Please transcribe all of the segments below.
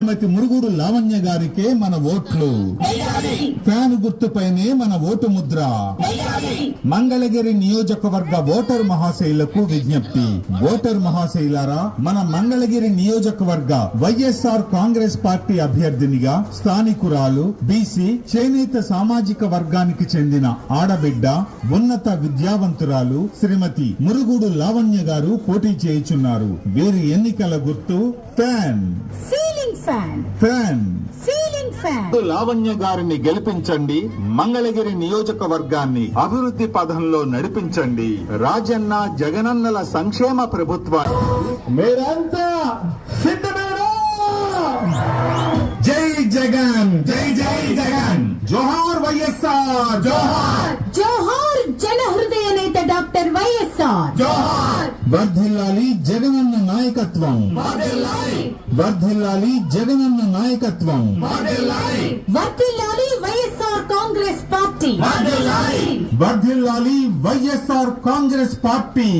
శ్రీమతి మురుగుడు లావణ్య గారికే మన ఓట్లు. ఫ్యాన్ గుర్తుపైనే మన ఓటు ముద్ర. మంగళగిరి నియోజకవర్గ ఓటర్ మహాశైలకు విజ్ఞప్తి. ఓటర్ మహాశైలారా, మన మంగళగిరి నియోజకవర్గ వైఎస్ఆర్ కాంగ్రెస్ పార్టీ అభ్యర్థినిగా స్థానికురాలు, బీసీ, చేనేత సామాజిక వర్గానికి చెందిన ఆడబిడ్డ, ఉన్నత విద్యావంతురాలు శ్రీమతి మురుగుడు లావణ్య గారు పోటీ చేయుచున్నారు. వీరి ఎన్నికల గుర్తు ఫ్యాన్. లావణ్య గారిని గెలిపించండి. మంగళగిరి నియోజకవర్గాన్ని అభివృద్ధి పథంలో నడిపించండి. రాజన్న జగనన్నల సంక్షేమ ప్రభుత్వం. మీరంతా సిద్ధమేనా? జై జగన్, జై జై జగన్, జోహార్ వైఎస్ఆర్, జోహార్ జోహార్ జన హృదయ నేత డాక్టర్ వైఎస్ఆర్, జోహార్. వర్ధిల్లాలి జగనన్న నాయకత్వం, వర్ధిల్లాలి జగనన్న నాయకత్వం, వర్ధిల్లాలి వైఎస్ఆర్ కాంగ్రెస్ పార్టీ, వర్ధిల్లాలి వైఎస్ఆర్ కాంగ్రెస్ పార్టీ.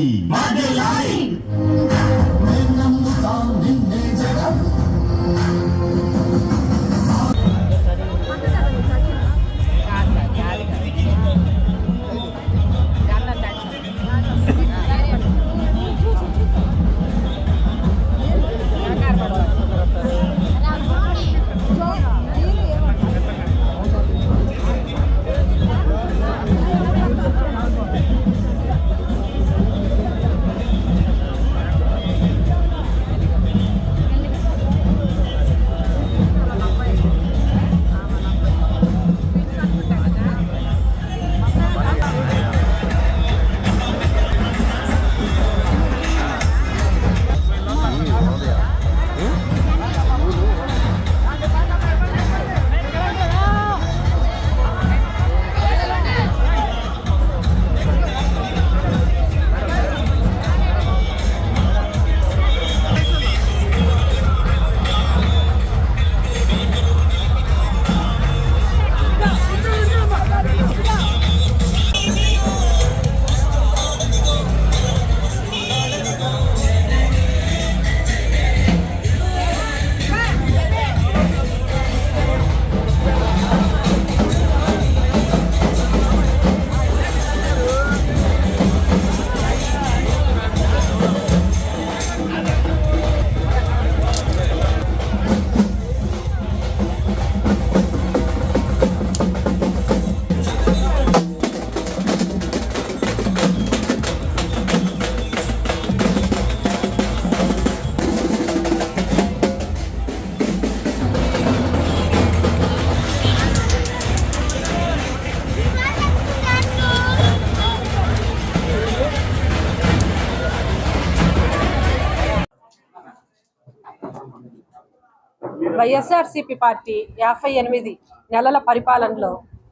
వైఎస్ఆర్సీపీ పార్టీ 58 నెలల పరిపాలనలో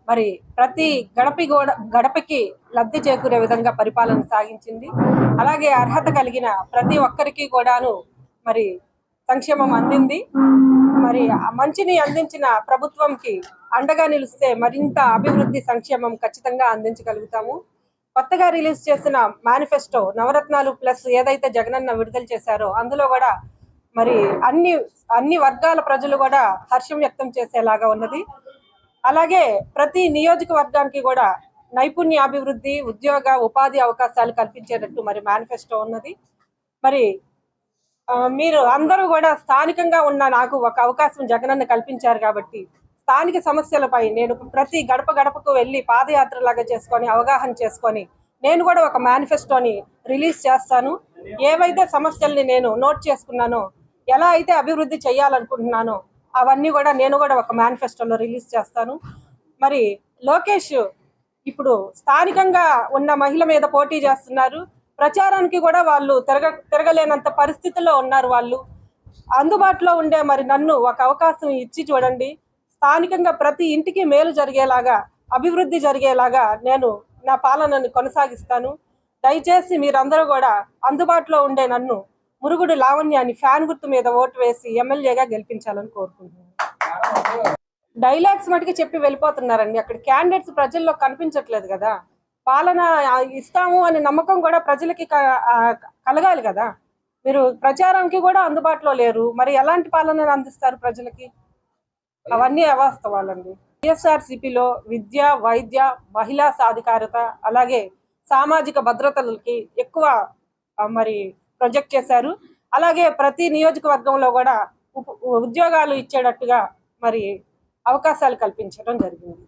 మరి ప్రతి గడపకి లబ్ధి చేకూరే విధంగా పరిపాలన సాగించింది. అలాగే అర్హత కలిగిన ప్రతి ఒక్కరికి కూడాను మరి సంక్షేమం అందింది. మరి మంచిని అందించిన ప్రభుత్వంకి అండగా నిలిస్తే మరింత అభివృద్ధి సంక్షేమం ఖచ్చితంగా అందించగలుగుతాము. కొత్తగా రిలీజ్ చేసిన మేనిఫెస్టో నవరత్నాలు ప్లస్ ఏదైతే జగనన్న విడుదల చేశారో అందులో కూడా మరి అన్ని వర్గాల ప్రజలు కూడా హర్షం వ్యక్తం చేసేలాగా ఉన్నది. అలాగే ప్రతి నియోజకవర్గానికి కూడా నైపుణ్యాభివృద్ధి, ఉద్యోగ ఉపాధి అవకాశాలు కల్పించేటట్టు మరి మేనిఫెస్టో ఉన్నది. మరి మీరు అందరూ కూడా స్థానికంగా ఉన్న నాకు ఒక అవకాశం జగనన్న కల్పించారు కాబట్టి స్థానిక సమస్యలపై నేను ప్రతి గడపకు వెళ్ళి పాదయాత్రలాగా చేసుకొని అవగాహన చేసుకొని నేను కూడా ఒక మేనిఫెస్టోని రిలీజ్ చేస్తాను. ఏవైతే సమస్యల్ని నేను నోట్ చేసుకున్నానో, ఎలా అయితే అభివృద్ధి చేయాలనుకుంటున్నానో అవన్నీ కూడా నేను కూడా ఒక మేనిఫెస్టోలో రిలీజ్ చేస్తాను. మరి లోకేష్ ఇప్పుడు స్థానికంగా ఉన్న మహిళ మీద పోటీ చేస్తున్నారు. ప్రచారానికి కూడా వాళ్ళు తిరగలేనంత పరిస్థితుల్లో ఉన్నారు. వాళ్ళు అందుబాటులో ఉండే మరి నన్ను ఒక అవకాశం ఇచ్చి చూడండి. స్థానికంగా ప్రతి ఇంటికి మేలు జరిగేలాగా, అభివృద్ధి జరిగేలాగా నేను నా పాలనని కొనసాగిస్తాను. దయచేసి మీరందరూ కూడా అందుబాటులో ఉండే నన్ను మురుగుడు లావణ్యాన్ని ఫ్యాన్ గుర్తు మీద ఓటు వేసి ఎమ్మెల్యేగా గెలిపించాలని కోరుకుంటున్నాను. డైలాగ్స్ మటుకు చెప్పి వెళ్ళిపోతున్నారండి. అక్కడ క్యాండిడేట్స్ ప్రజల్లో కనిపించట్లేదు కదా. పాలన ఇస్తాము అనే నమ్మకం కూడా ప్రజలకి కలగాలి కదా. మీరు ప్రచారంకి కూడా అందుబాటులో లేరు. మరి ఎలాంటి పాలనను అందిస్తారు ప్రజలకి? అవన్నీ అవాస్తవాలండి. వైఎస్ఆర్సీపీలో విద్య, వైద్య, మహిళా సాధికారత, అలాగే సామాజిక భద్రతలకి ఎక్కువ మరి ప్రొజెక్ట్ చేశారు. అలాగే ప్రతి నియోజకవర్గంలో కూడా ఉద్యోగాలు ఇచ్చేటట్టుగా మరి అవకాశాలు కల్పించడం జరిగింది.